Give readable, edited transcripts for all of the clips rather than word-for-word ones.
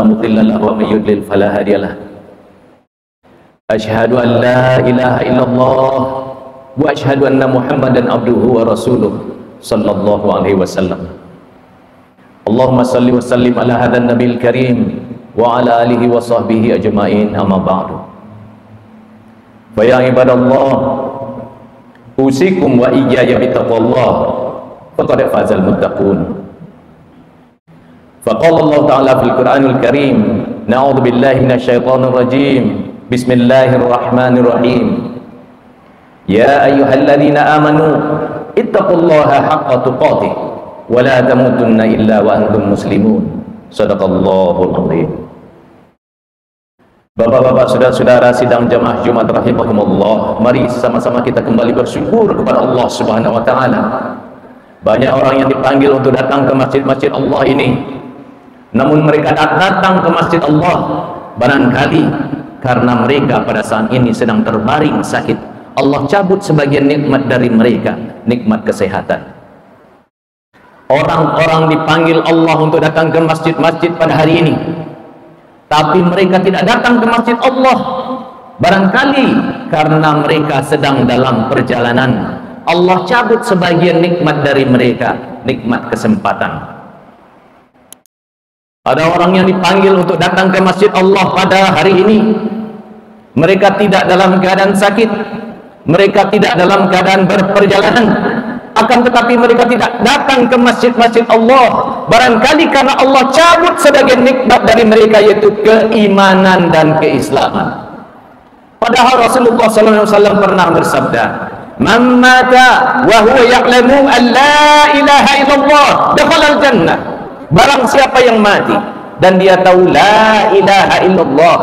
مضل له ومن يضلل فلا هادي له. أشهد أن لا إله إلا الله وأشهد أن محمدا عبده ورسوله صلى الله عليه وسلم. اللهم صل وسلم على هذا النبي الكريم وعلى آله وصحبه أجمعين. أما بعد، فيا عباد الله أوصيكم وإياي بتقوى الله فقد فاز المتقون. فقال الله تعالى في القرآن الكريم: نعوذ بالله من الشيطان الرجيم، بسم الله الرحمن الرحيم. يا أيها الذين آمنوا اتقوا الله حق تقاته ولا تموتن إلا وأنتم مسلمون. Sadaqallahul azim. Bapak-bapak, saudara-saudara sidang jamaah Jumat rahimakumullah, mari sama-sama kita kembali bersyukur kepada Allah Subhanahu wa taala. Banyak orang yang dipanggil untuk datang ke masjid-masjid Allah ini, namun mereka datang ke masjid Allah barangkali karena mereka pada saat ini sedang terbaring sakit. Allah cabut sebagian nikmat dari mereka, nikmat kesehatan. Orang-orang dipanggil Allah untuk datang ke masjid-masjid pada hari ini, tapi mereka tidak datang ke masjid Allah barangkali karena mereka sedang dalam perjalanan. Allah cabut sebagian nikmat dari mereka, nikmat kesempatan. Ada orang yang dipanggil untuk datang ke masjid Allah pada hari ini, mereka tidak dalam keadaan sakit, mereka tidak dalam keadaan berperjalanan, akan tetapi mereka tidak datang ke masjid-masjid Allah barangkali karena Allah cabut sebagian nikmat dari mereka, yaitu keimanan dan keislaman. Padahal Rasulullah SAW pernah bersabda, "Man mata wa huwa ya'lamu an la ilaha illallah dakhala al-jannah." Barang siapa yang mati dan dia tahu la ilaha illallah,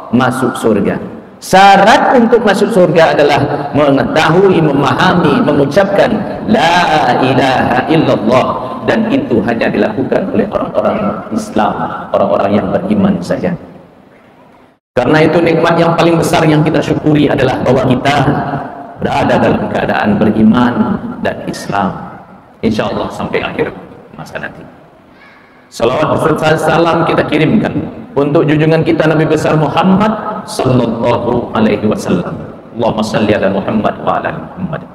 masuk surga. Syarat untuk masuk surga adalah mengetahui, memahami, mengucapkan la ilaha illallah, dan itu hanya dilakukan oleh orang-orang Islam, orang-orang yang beriman saja. Karena itu nikmat yang paling besar yang kita syukuri adalah bahwa kita berada dalam keadaan beriman dan Islam, insya Allah sampai akhir masa nanti. Salawat beserta salam kita kirimkan untuk junjungan kita Nabi besar Muhammad sallallahu alaihi wasallam. Allahumma salli ala Muhammad wa ala Muhammad.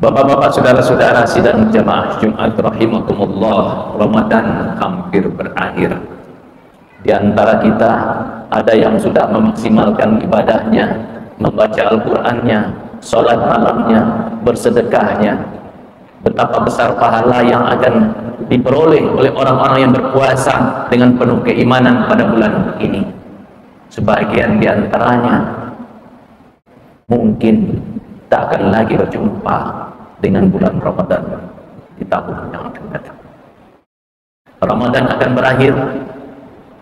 Bapak-bapak, saudara-saudara sidang jamaah Jumat rahimakumullah, Ramadan hampir berakhir. Di antara kita ada yang sudah memaksimalkan ibadahnya, membaca Al-Qur'annya, sholat malamnya, bersedekahnya. Betapa besar pahala yang akan diperoleh oleh orang-orang yang berpuasa dengan penuh keimanan pada bulan ini. Sebagian di antaranya mungkin tak akan lagi berjumpa dengan bulan Ramadan di tahun yang akan datang. Ramadan akan berakhir,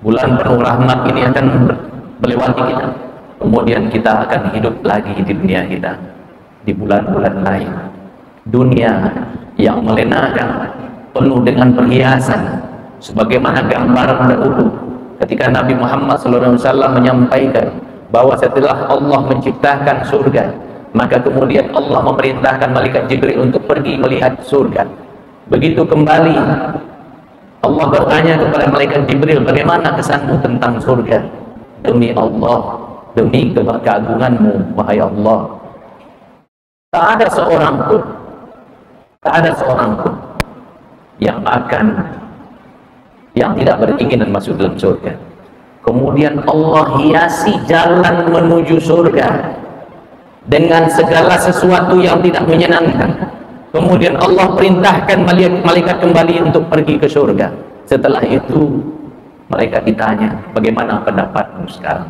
bulan penuh rahmat ini akan melewati kita. Kemudian kita akan hidup lagi di dunia kita, di bulan-bulan lain. Dunia yang melenakan, penuh dengan perhiasan, sebagaimana gambaran dahulu ketika Nabi Muhammad SAW menyampaikan bahwa setelah Allah menciptakan surga, maka kemudian Allah memerintahkan malaikat Jibril untuk pergi melihat surga. Begitu kembali, Allah bertanya kepada malaikat Jibril, bagaimana kesanmu tentang surga? Demi Allah, demi keagunganmu, wahai Allah, tak ada seorang pun yang tidak beringinan masuk dalam surga. Kemudian Allah hiasi jalan menuju surga dengan segala sesuatu yang tidak menyenangkan. Kemudian Allah perintahkan malaikat kembali untuk pergi ke surga. Setelah itu malaikat ditanya, bagaimana pendapatmu sekarang?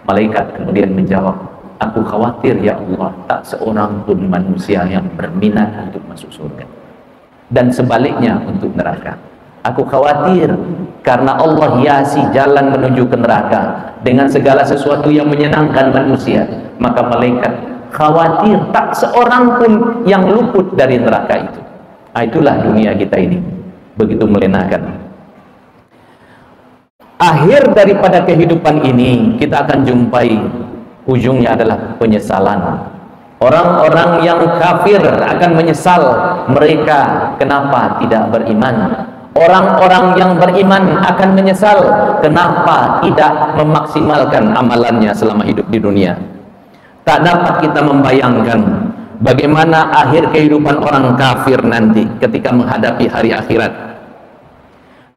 Malaikat kemudian menjawab, aku khawatir ya Allah, tak seorang pun manusia yang berminat untuk masuk surga. Dan sebaliknya untuk neraka, aku khawatir karena Allah hiasi jalan menuju ke neraka dengan segala sesuatu yang menyenangkan manusia, maka malaikat khawatir tak seorang pun yang luput dari neraka itu. Itulah dunia kita ini, begitu melenakan. Akhir daripada kehidupan ini kita akan jumpai ujungnya adalah penyesalan. Orang-orang yang kafir akan menyesal mereka kenapa tidak beriman. Orang-orang yang beriman akan menyesal kenapa tidak memaksimalkan amalannya selama hidup di dunia. Tak dapat kita membayangkan bagaimana akhir kehidupan orang kafir nanti ketika menghadapi hari akhirat.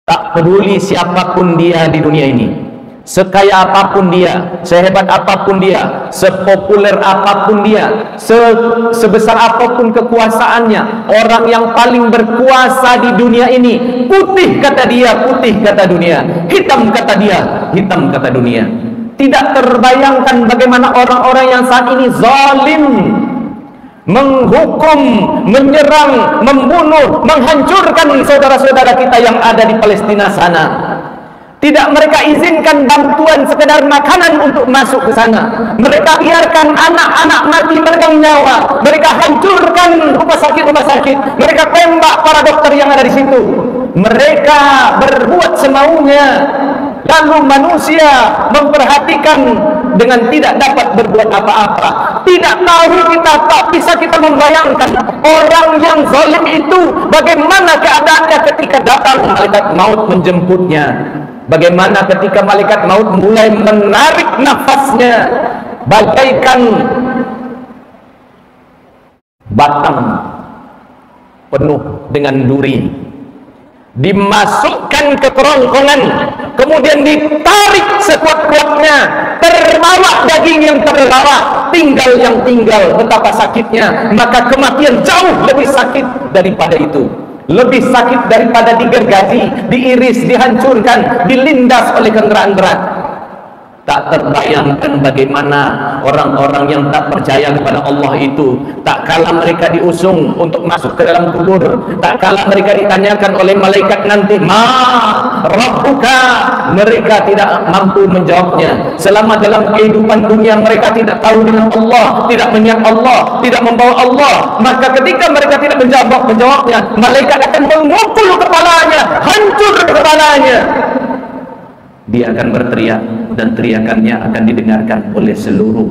Tak peduli siapapun dia di dunia ini, sekaya apapun dia, sehebat apapun dia, sepopuler apapun dia, sebesar apapun kekuasaannya, orang yang paling berkuasa di dunia ini, putih kata dia, putih kata dunia, hitam kata dia, hitam kata dunia. Tidak terbayangkan bagaimana orang-orang yang saat ini zalim, menghukum, menyerang, membunuh, menghancurkan saudara-saudara kita yang ada di Palestina sana. Tidak mereka izinkan bantuan sekedar makanan untuk masuk ke sana. Mereka biarkan anak-anak mati meregang nyawa. Mereka hancurkan rumah sakit. Mereka tembak para dokter yang ada di situ. Mereka berbuat semaunya. Lalu manusia memperhatikan dengan tidak dapat berbuat apa-apa. Tidak tahu kita, tak bisa kita membayangkan orang yang zalim itu bagaimana keadaannya ketika datang malaikat maut menjemputnya. Bagaimana ketika malaikat maut mulai menarik nafasnya bagaikan batang penuh dengan duri, dimasukkan ke kerongkongan, kemudian ditarik sekuat-kuatnya, terbawa daging yang terbawa, tinggal yang tinggal. Betapa sakitnya. Maka kematian jauh lebih sakit daripada itu, lebih sakit daripada digergaji, diiris, dihancurkan, dilindas oleh kendaraan berat. Tak terbayangkan bagaimana orang-orang yang tak percaya kepada Allah itu, tak kala mereka diusung untuk masuk ke dalam kubur, tak kala mereka ditanyakan oleh malaikat nanti, ma rabbuka, mereka tidak mampu menjawabnya. Selama dalam kehidupan dunia mereka tidak tahu dengan Allah, tidak mengingat Allah, tidak membawa Allah. Maka ketika mereka tidak menjawabnya, malaikat akan memukul kepalanya, hancur kepalanya. Dia akan berteriak, dan teriakannya akan didengarkan oleh seluruh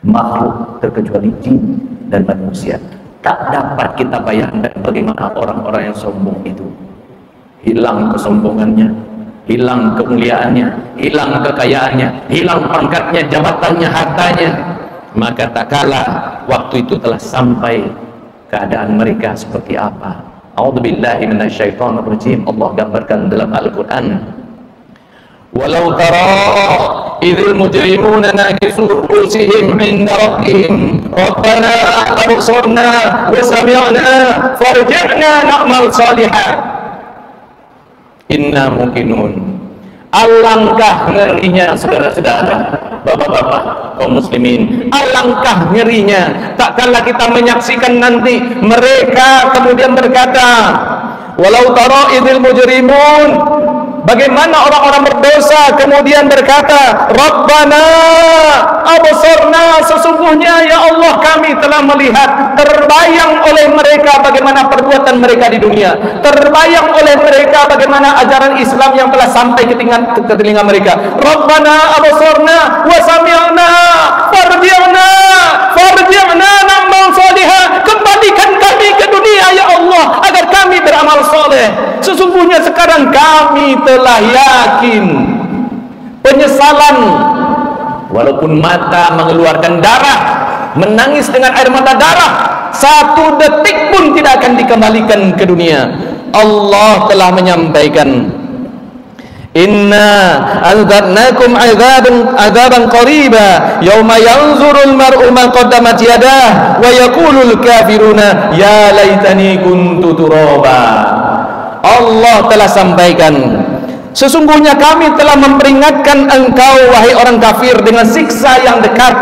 makhluk terkecuali jin dan manusia. Tak dapat kita bayangkan bagaimana orang-orang yang sombong itu. Hilang kesombongannya, hilang kemuliaannya, hilang kekayaannya, hilang pangkatnya, jabatannya, hartanya. Maka tak kala waktu itu telah sampai, keadaan mereka seperti apa. A'udzubillahi minasyaitonirrajim. Allah gambarkan dalam Al-Quran, walau tara idzal mujrimuna nakisu rusihim 'inda rabbihim rabbana absarna wa sami'na farji'na na'mal salihan inna muqinun. Alangkah ngerinya saudara-saudara, bapak-bapak kaum muslimin, alangkah ngerinya tak kala kita menyaksikan nanti mereka kemudian berkata, walau tara idzal mujrimun, bagaimana orang-orang berdosa kemudian berkata, Rabbana absarna, sesungguhnya ya Allah kami telah melihat. Terbayang oleh mereka bagaimana perbuatan mereka di dunia, terbayang oleh mereka bagaimana ajaran Islam yang telah sampai ke telinga mereka. Rabbana absarna wa sami'na farji'na na'mal salihah, kembalikan kami ke dunia ya Allah agar kami beramal soleh. Sesungguhnya sekarang kami telah yakin. Penyesalan, walaupun mata mengeluarkan darah, menangis dengan air mata darah, satu detik pun tidak akan dikembalikan ke dunia. Allah telah menyampaikan, inna anzarnakum azaban qariba yauma yanzurul mar'u ma qaddamat yadah wa yaqulul kafiruna ya laitani kuntu turaba. Allah telah sampaikan, sesungguhnya kami telah memperingatkan engkau wahai orang kafir dengan siksa yang dekat.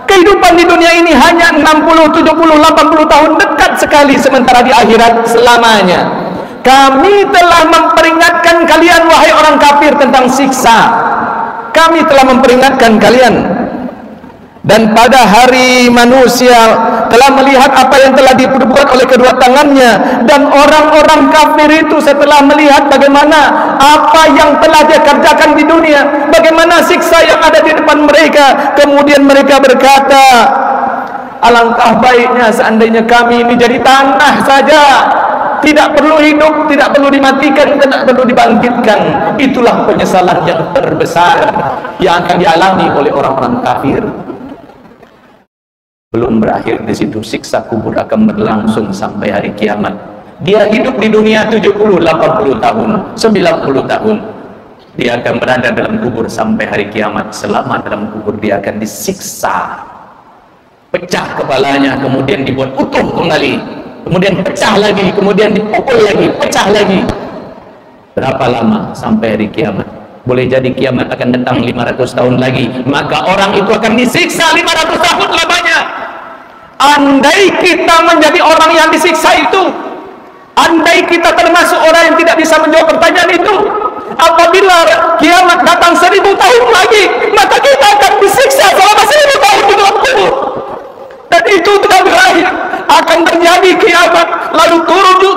Kehidupan di dunia ini hanya 60, 70, 80 tahun, dekat sekali, sementara di akhirat selamanya. Kami telah memperingatkan kalian wahai orang kafir tentang siksa. Kami telah memperingatkan kalian. Dan pada hari manusia telah melihat apa yang telah diperbuat oleh kedua tangannya. Dan orang-orang kafir itu setelah melihat bagaimana apa yang telah dia kerjakan di dunia, bagaimana siksa yang ada di depan mereka, kemudian mereka berkata, alangkah baiknya seandainya kami ini jadi tanah saja, tidak perlu hidup, tidak perlu dimatikan, tidak perlu dibangkitkan. Itulah penyesalan yang terbesar yang akan dialami oleh orang-orang kafir. Belum berakhir di situ, siksa kubur akan berlangsung sampai hari kiamat. Dia hidup di dunia 70, 80 tahun, 90 tahun. Dia akan berada dalam kubur sampai hari kiamat. Selama dalam kubur dia akan disiksa, pecah kepalanya, kemudian dibuat utuh kembali, kemudian pecah lagi, kemudian dipukul lagi, pecah lagi. Berapa lama sampai hari kiamat? Boleh jadi kiamat akan datang 500 tahun lagi, maka orang itu akan disiksa 500 tahun lamanya. Andai kita menjadi orang yang disiksa itu, andai kita termasuk orang yang tidak bisa menjawab pertanyaan itu, apabila kiamat datang 1000 tahun lagi, maka kita akan disiksa selama 1000 tahun di dalam kubur. Dan itu tidak berakhir, akan terjadi kiamat, lalu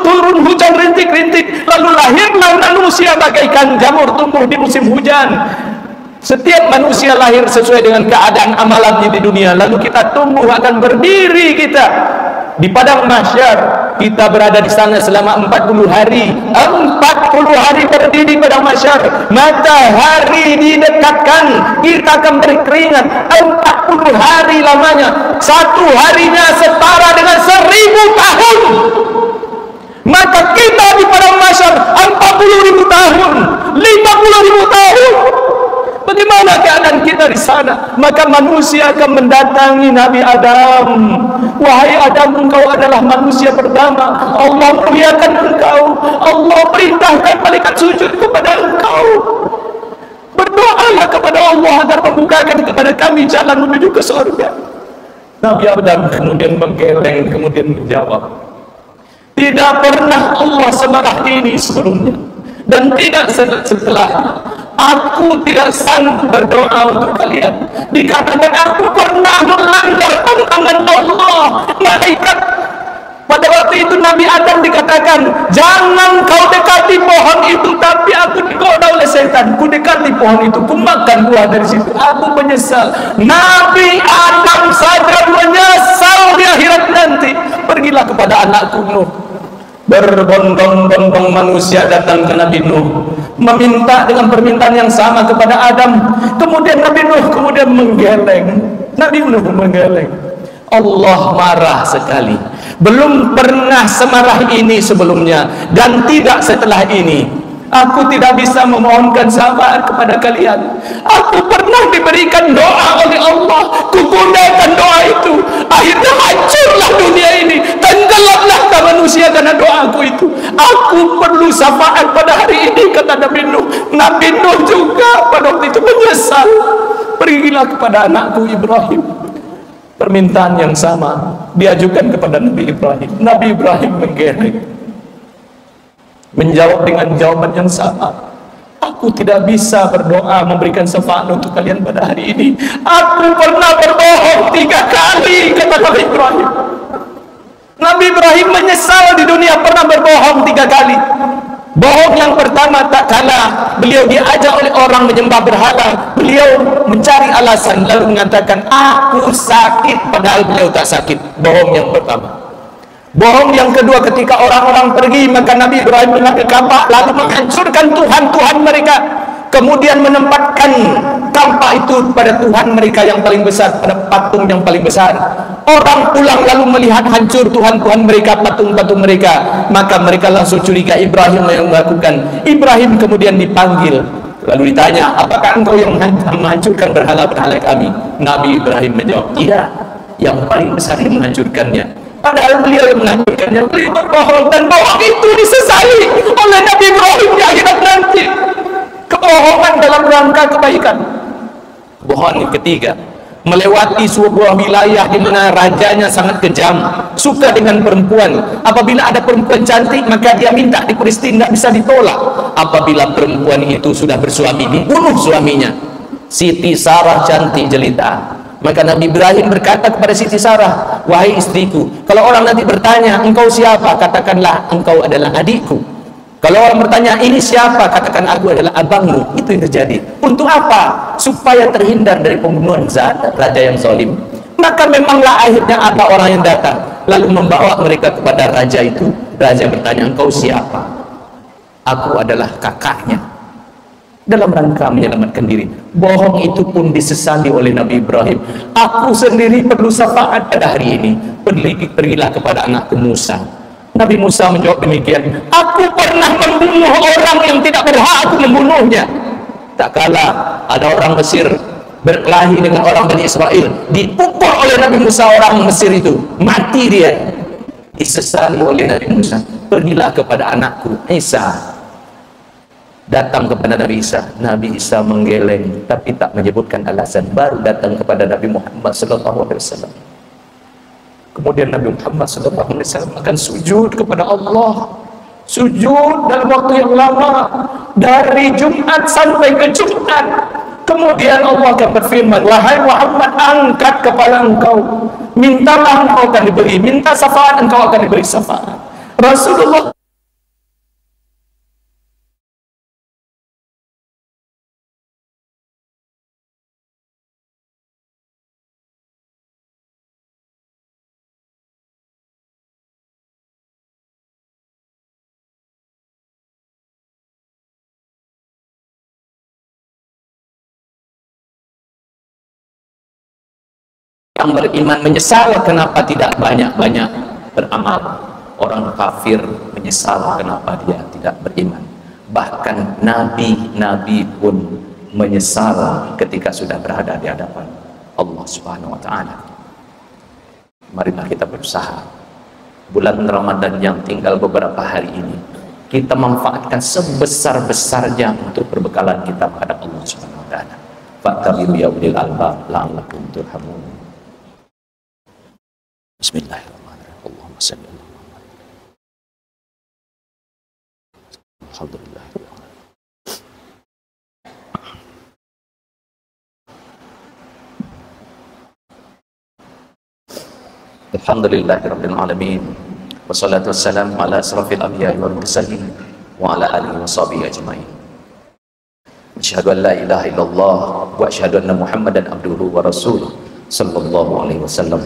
turun hujan rintik-rintik, lalu lahirlah manusia bagaikan jamur tumbuh di musim hujan. Setiap manusia lahir sesuai dengan keadaan amalannya di dunia, lalu kita tumbuh, akan berdiri kita di padang mahsyar. Kita berada di sana selama 40 hari. 40 hari berdiri di padang mahsyar. Matahari didekatkan, kita akan berkeringat 40 hari lamanya. Satu harinya setara dengan 1000 tahun. Maka kita di padang mahsyar 40.000 tahun, 50.000 tahun. Bagaimana keadaan kita di sana? Maka manusia akan mendatangi Nabi Adam. Wahai Adam, engkau adalah manusia pertama. Allah muliakan engkau. Allah perintahkan malaikat sujud kepada engkau. Berdoalah kepada Allah agar membukakan kepada kami jalan menuju ke surga. Nabi Adam kemudian menggeleng, kemudian menjawab, tidak pernah Allah semarah ini sebelumnya, dan tidak setelah. Aku tidak sanggup berdoa untuk kalian. Dikatakan aku pernah melanggar pantangan Allah. Malaikat pada waktu itu Nabi Adam dikatakan, jangan kau dekati pohon itu, tapi aku digoda oleh setan. Ku dekati pohon itu, ku makan buah dari situ. Aku menyesal. Nabi Adam saja menyesal di akhirat nanti. Pergilah kepada anakku Nuh. Berbondong-bondong manusia datang ke Nabi Nuh, meminta dengan permintaan yang sama kepada Adam. Kemudian Nabi Nuh kemudian menggeleng. Nabi Nuh menggeleng. Allah marah sekali. Belum pernah semarah ini sebelumnya, dan tidak setelah ini. Aku tidak bisa memohonkan sabar kepada kalian. Aku pernah diberikan doa oleh Allah, kugunakan doa itu, akhirnya hancurlah dunia ini, tenggelamlah manusia karena doaku itu. Aku perlu syafaat pada hari ini, kata Nabi Nuh. Nabi Nuh juga pada waktu itu menyesal. Pergilah kepada anakku Ibrahim. Permintaan yang sama diajukan kepada Nabi Ibrahim. Nabi Ibrahim menggeleng, menjawab dengan jawaban yang sama. Aku tidak bisa berdoa memberikan syafaat untuk kalian pada hari ini. Aku pernah berbohong 3 kali, kata Nabi Ibrahim. Nabi Ibrahim menyesal di dunia pernah berbohong 3 kali. Bohong yang pertama tak kalah beliau diajak oleh orang menyembah berhala, beliau mencari alasan lalu mengatakan aku sakit, padahal beliau tak sakit. Bohong yang pertama. Bohong yang kedua, ketika orang-orang pergi, maka Nabi Ibrahim mengambil kampak lalu menghancurkan Tuhan-Tuhan mereka, kemudian menempatkan kampak itu pada Tuhan mereka yang paling besar, pada patung yang paling besar. Orang pulang lalu melihat hancur Tuhan-Tuhan mereka, patung-patung mereka, maka mereka langsung curiga Ibrahim yang melakukan. Ibrahim kemudian dipanggil, lalu ditanya, apakah engkau yang menghancurkan berhala-berhala kami? Nabi Ibrahim menjawab, iya, yang paling besar yang menghancurkannya. Padahal beliau yang menghancurkannya, beliau berbohong, dan bohong itu disesali oleh Nabi Ibrahim di akhirat nanti. Kebohongan dalam rangka kebaikan. Bohong yang ketiga, melewati sebuah wilayah di mana rajanya sangat kejam, suka dengan perempuan. Apabila ada perempuan cantik, maka dia minta diperistri, tidak bisa ditolak. Apabila perempuan itu sudah bersuami, dibunuh suaminya. Siti Sarah cantik jelita, maka Nabi Ibrahim berkata kepada Siti Sarah, wahai istriku, kalau orang nanti bertanya engkau siapa, katakanlah engkau adalah adikku. Kalau orang bertanya ini siapa, katakan aku adalah abangmu. Itu yang terjadi. Untuk apa? Supaya terhindar dari pembunuhan raja yang zalim. Maka memanglah akhirnya ada orang yang datang lalu membawa mereka kepada raja itu. Raja bertanya, engkau siapa? Aku adalah kakaknya, dalam rangka menyelamatkan diri. Bohong itu pun disesali oleh Nabi Ibrahim. Aku sendiri perlu syafaat pada hari ini. Pergilah kepada anakku Musa. Nabi Musa menjawab demikian, aku pernah membunuh orang yang tidak berhak aku membunuhnya. Tak kalah ada orang Mesir berkelahi dengan orang Bani Israel, dipukul oleh Nabi Musa orang Mesir itu, mati dia. Disesali oleh Nabi Musa, pergilah kepada anakku Isa. Datang kepada Nabi Isa. Nabi Isa menggeleng tapi tak menyebutkan alasan. Baru datang kepada Nabi Muhammad SAW. Kemudian Nabi Muhammad SAW akan sujud kepada Allah. Sujud dalam waktu yang lama, dari Jumat sampai ke Jumat. Kemudian Allah akan berfirman, wahai Muhammad, angkat kepala engkau, mintalah engkau akan diberi, minta syafaat engkau akan diberi syafaat. Rasulullah yang beriman menyesal kenapa tidak banyak-banyak beramal. Orang kafir menyesal kenapa dia tidak beriman. Bahkan nabi-nabi pun menyesal ketika sudah berada di hadapan Allah Subhanahu wa taala. Marilah kita berusaha bulan Ramadan yang tinggal beberapa hari ini kita manfaatkan sebesar-besarnya untuk perbekalan kita menghadap Allah Subhanahu wa taala. Fattabi'u ya ulil albab la'allakum turhamun. Bismillahirrahmanirrahim. Allahumma shalli ala Muhammad. Alhamdulillah. Alhamdulillahirabbil alamin. Wassalatu wassalamu ala asrafil anbiya'i wal mursalin wa ala alihi washabihi ajmain. Asyhadu an la ilaha illallah wa asyhadu anna Muhammadan abduhu wa rasuluh sallallahu alaihi wasallam.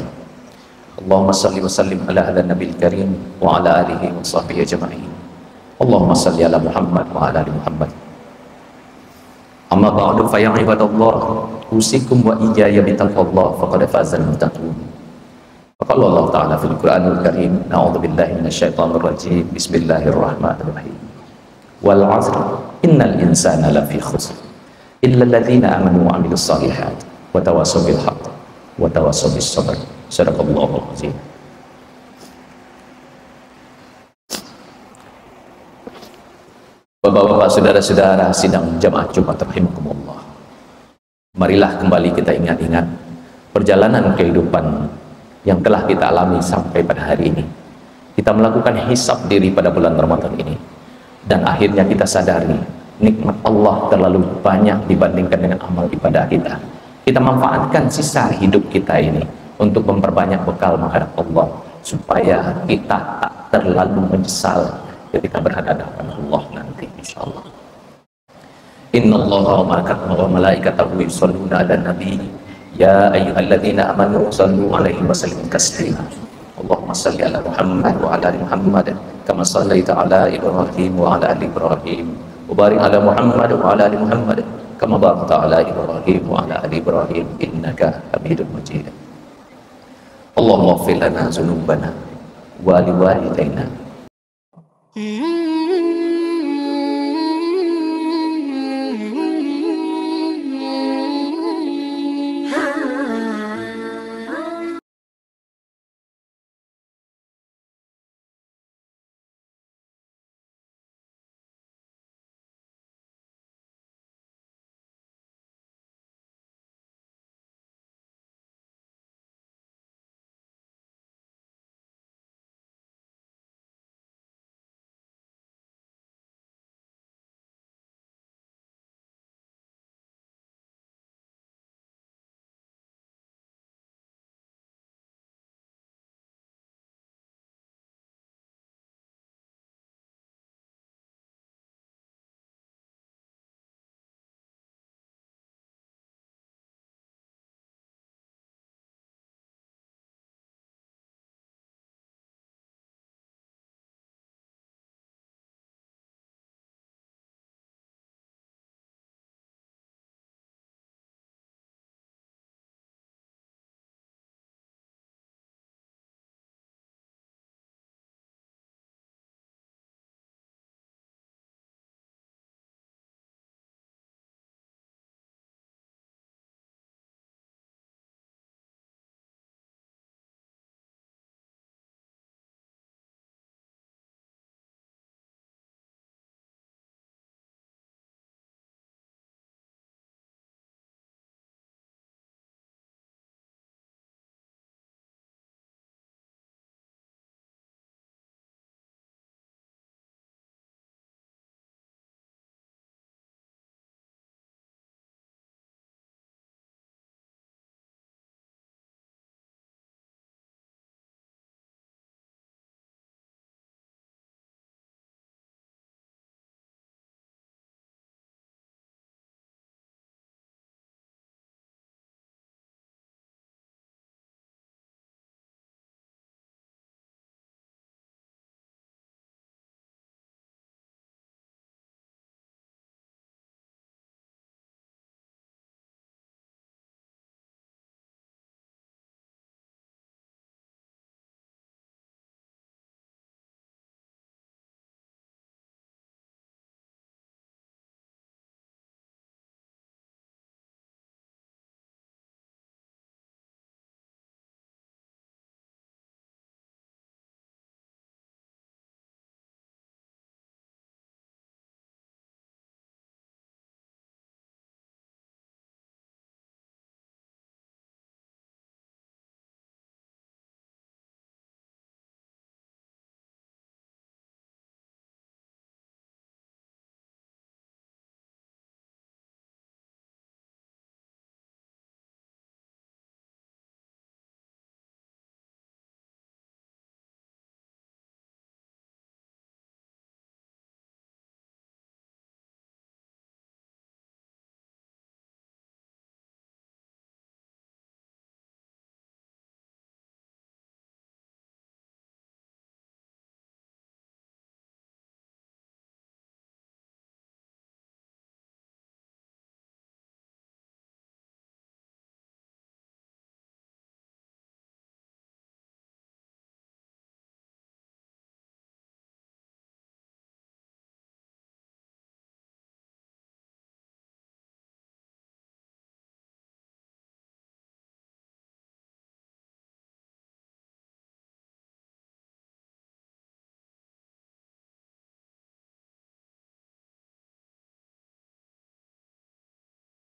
Allahumma salli wa sallim ala nabil karim wa ala alihi wa sahbihi ajma'in. Allahumma salli ala Muhammad wa ala ali Muhammad. Amma ba'du fa ya ibadallah, usikum wa iyaya bitaqwallah faqad fazal muttaqun. Qala Allah ta'ala fil Qur'anil Karim, na'udzu billahi minasyaitonir rajim. Bismillahirrahmanirrahim. Wal 'asr innal insana lafi khusr illa alladziina amanu wa 'amilus shalihat wa tawassaw bil haqq wa tawassaw bis sabr. Sadaqallahul azim. Bapak-bapak, saudara-saudara sidang jamaah Jumat rahimakumullah. Marilah kembali kita ingat-ingat perjalanan kehidupan yang telah kita alami sampai pada hari ini. Kita melakukan hisab diri pada bulan Ramadan ini, dan akhirnya kita sadari nikmat Allah terlalu banyak dibandingkan dengan amal ibadah kita. Kita manfaatkan sisa hidup kita ini untuk memperbanyak bekal menghadap Allah, supaya kita tak terlalu menyesal ketika berhadapan dengan Allah nanti insyaallah. Innallaha wa malaikatahu yusholluna 'alan nabi ya ayyuhalladzina amanu shallu 'alaihi wa sallimu taslima. Allahumma shalli ala Muhammad wa ala ali Muhammad kama shallaita ala Ibrahim wa ala ali Ibrahim wa barik ala Muhammad wa ala ali Muhammad kama barakta ala Ibrahim wa ala ali Ibrahim innaka Hamidum Majid. Allahumma ighfir lana dzunubana wa liwalidayna